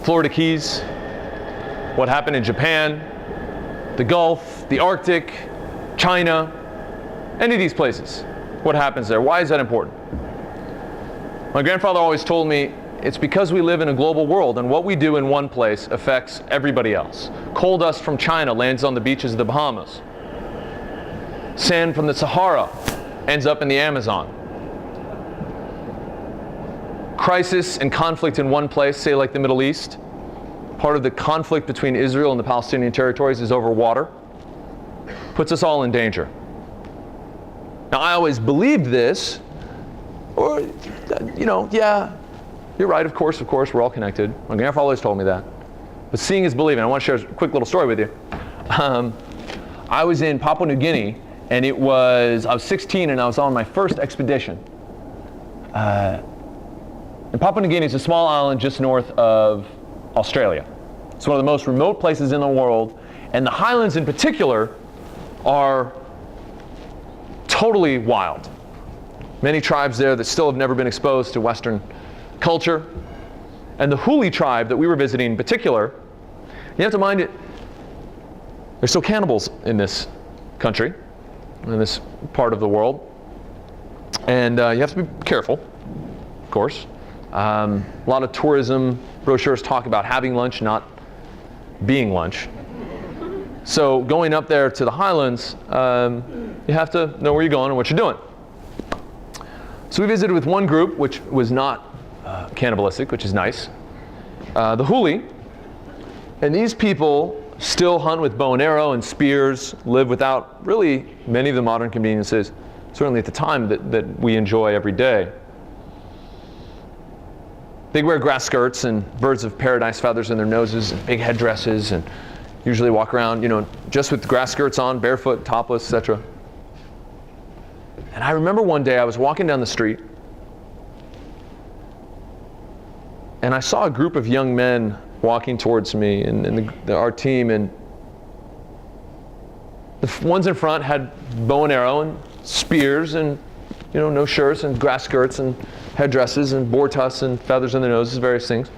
Florida Keys, what happened in Japan, the Gulf, the Arctic, China, any of these places. What happens there? Why is that important? My grandfather always told me it's because we live in a global world, and what we do in one place affects everybody else. Coal dust from China lands on the beaches of the Bahamas. Sand from the Sahara ends up in the Amazon. Crisis and conflict in one place, say like the Middle East, part of the conflict between Israel and the Palestinian territories is over water, puts us all in danger. Now, I always believed this, or, yeah, you're right, of course, we're all connected. My grandfather always told me that. But seeing is believing. I want to share a quick little story with you. I was in Papua New Guinea, and I was 16, and I was on my first expedition. And Papua New Guinea is a small island just north of Australia. It's one of the most remote places in the world, and the highlands in particular are totally wild. Many tribes there that still have never been exposed to Western culture. And the Huli tribe that we were visiting in particular, you have to mind it, there's still cannibals in this country, in this part of the world. And you have to be careful, of course. A lot of tourism brochures talk about having lunch, not being lunch. So going up there to the highlands, you have to know where you're going and what you're doing. So we visited with one group which was not cannibalistic, which is nice. The Huli. And these people still hunt with bow and arrow and spears, live without really many of the modern conveniences, certainly at the time, that we enjoy every day. They wear grass skirts and birds of paradise feathers in their noses and big headdresses, and usually walk around, just with grass skirts on, barefoot, topless, etc. And I remember one day I was walking down the street, and I saw a group of young men walking towards me, and our team, and the ones in front had bow and arrow and spears and no shirts and grass skirts and headdresses and boar tusks and feathers in their noses, various things.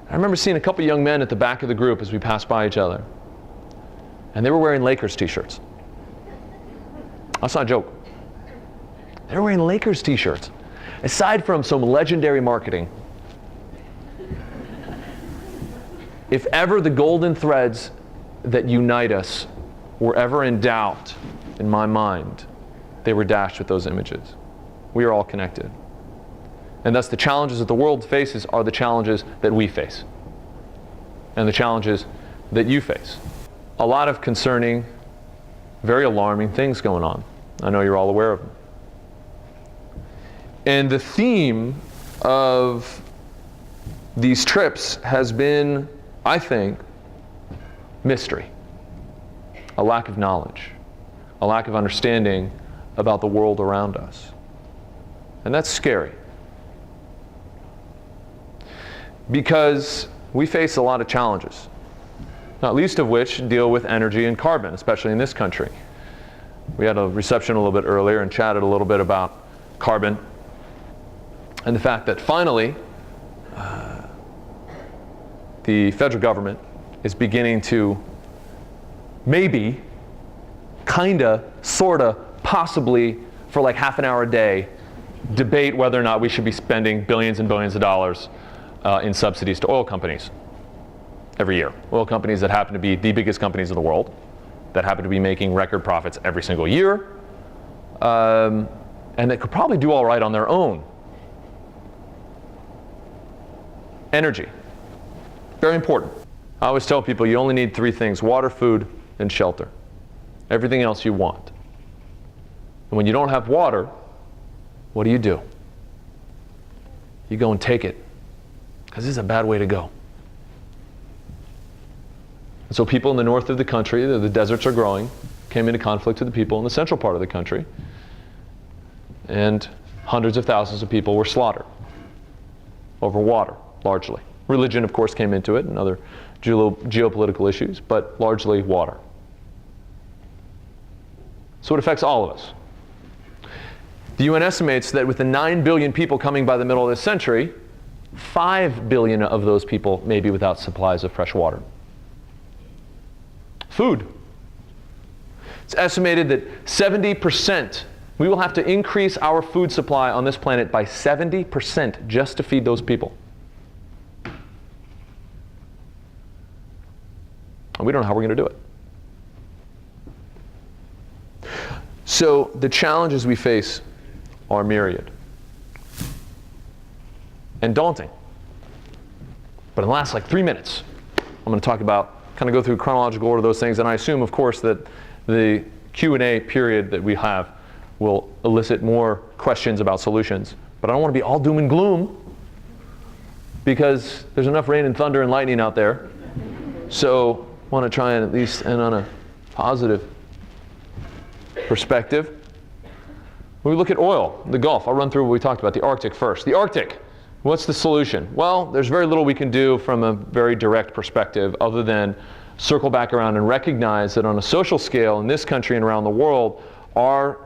I remember seeing a couple young men at the back of the group as we passed by each other. And they were wearing Lakers t-shirts. That's not a joke. They were wearing Lakers t-shirts. Aside from some legendary marketing, if ever the golden threads that unite us were ever in doubt, in my mind, they were dashed with those images. We are all connected. And thus the challenges that the world faces are the challenges that we face. And the challenges that you face. A lot of concerning, very alarming things going on. I know you're all aware of them. And the theme of these trips has been, I think, mystery. A lack of knowledge. A lack of understanding about the world around us. And that's scary. Because we face a lot of challenges, not least of which deal with energy and carbon, especially in this country. We had a reception a little bit earlier and chatted a little bit about carbon and the fact that finally the federal government is beginning to maybe, kinda, sorta, possibly, for like half an hour a day, debate whether or not we should be spending billions and billions of dollars in subsidies to oil companies every year. Oil companies that happen to be the biggest companies in the world, that happen to be making record profits every single year, and that could probably do all right on their own. Energy. Very important. I always tell people you only need three things: water, food, and shelter. Everything else you want. And when you don't have water, what do? You go and take it. Because this is a bad way to go. And so people in the north of the country, the deserts are growing, came into conflict with the people in the central part of the country. And hundreds of thousands of people were slaughtered over water, largely. Religion, of course, came into it and other geopolitical issues, but largely water. So it affects all of us. The UN estimates that with the 9 billion people coming by the middle of this century, 5 billion of those people may be without supplies of fresh water. Food. It's estimated that 70%, we will have to increase our food supply on this planet by 70% just to feed those people. And we don't know how we're going to do it. So the challenges we face are myriad and daunting. But in the last 3 minutes, I'm going to talk about, kind of go through chronological order of those things, and I assume, of course, that the Q&A period that we have will elicit more questions about solutions. But I don't want to be all doom and gloom, because there's enough rain and thunder and lightning out there. So I want to try and at least end on a positive perspective. When we look at oil, the Gulf, I'll run through what we talked about. The Arctic first. The Arctic, what's the solution? Well, there's very little we can do from a very direct perspective other than circle back around and recognize that on a social scale in this country and around the world, our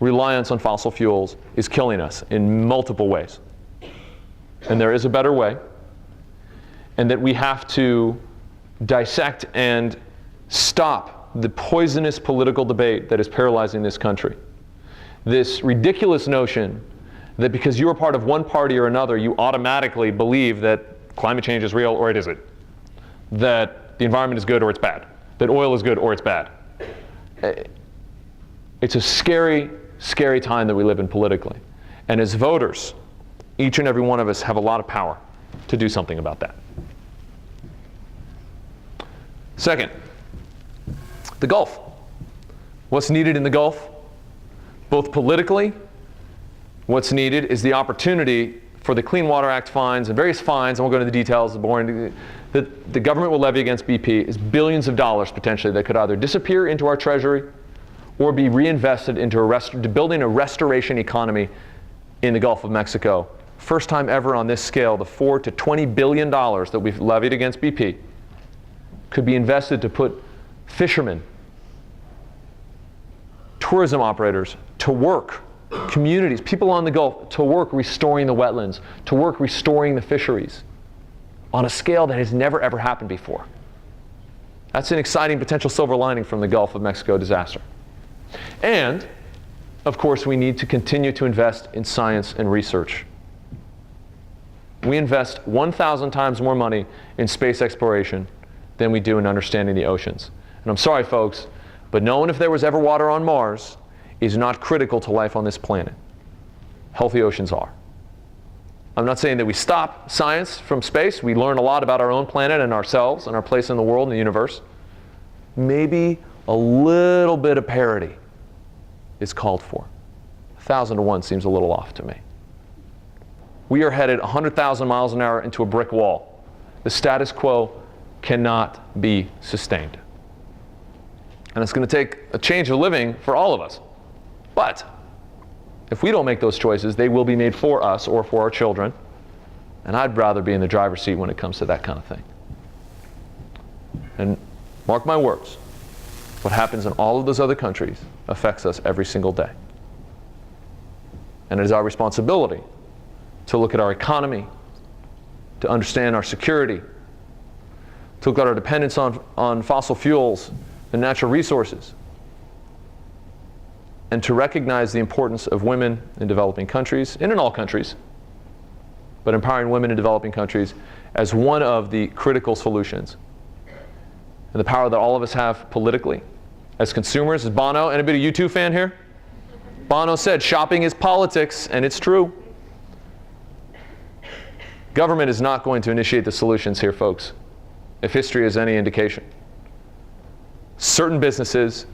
reliance on fossil fuels is killing us in multiple ways. And there is a better way, and that we have to dissect and stop the poisonous political debate that is paralyzing this country. This ridiculous notion that because you are part of one party or another, you automatically believe that climate change is real or it isn't, that the environment is good or it's bad, that oil is good or it's bad. It's a scary, scary time that we live in politically. And as voters, each and every one of us have a lot of power to do something about that. Second, the Gulf. What's needed in the Gulf? Both politically, what's needed is the opportunity for the Clean Water Act fines and various fines, and we'll go into the details, that the government will levy against BP is billions of dollars potentially that could either disappear into our treasury or be reinvested into building a restoration economy in the Gulf of Mexico. First time ever on this scale, the $4 to $20 billion that we've levied against BP could be invested to put fishermen, tourism operators to work, communities, people on the Gulf to work restoring the wetlands, to work restoring the fisheries on a scale that has never ever happened before. That's an exciting potential silver lining from the Gulf of Mexico disaster. And, of course, we need to continue to invest in science and research. We invest 1,000 times more money in space exploration than we do in understanding the oceans. And I'm sorry, folks, but knowing if there was ever water on Mars is not critical to life on this planet. Healthy oceans are. I'm not saying that we stop science from space. We learn a lot about our own planet and ourselves and our place in the world and the universe. Maybe a little bit of parity is called for. 1,000 to 1 seems a little off to me. We are headed 100,000 miles an hour into a brick wall. The status quo cannot be sustained. And it's going to take a change of living for all of us. But if we don't make those choices, they will be made for us or for our children. And I'd rather be in the driver's seat when it comes to that kind of thing. And mark my words, what happens in all of those other countries affects us every single day. And it is our responsibility to look at our economy, to understand our security, to look at our dependence on fossil fuels and natural resources, and to recognize the importance of women in developing countries, and in all countries, but empowering women in developing countries as one of the critical solutions. And the power that all of us have politically, as consumers, as Bono, anybody a U2 fan here? Bono said, shopping is politics, and it's true. Government is not going to initiate the solutions here, folks, if history is any indication. Certain businesses,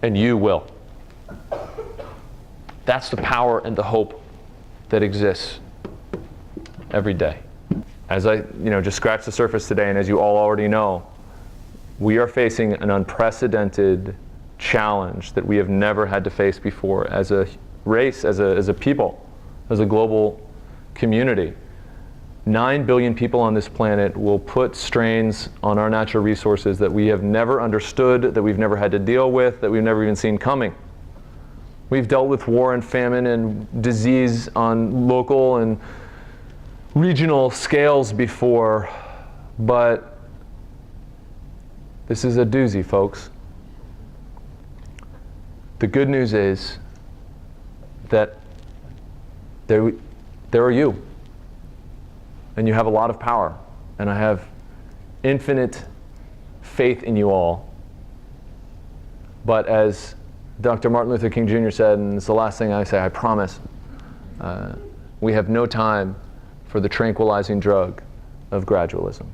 and you will. That's the power and the hope that exists every day. As I just scratched the surface today, and as you all already know, we are facing an unprecedented challenge that we have never had to face before as a race, as a people, as a global community. 9 billion people on this planet will put strains on our natural resources that we have never understood, that we've never had to deal with, that we've never even seen coming. We've dealt with war and famine and disease on local and regional scales before, but this is a doozy, folks. The good news is that there are you, and you have a lot of power, and I have infinite faith in you all. But as Dr. Martin Luther King Jr. said, and it's the last thing I say, I promise, we have no time for the tranquilizing drug of gradualism.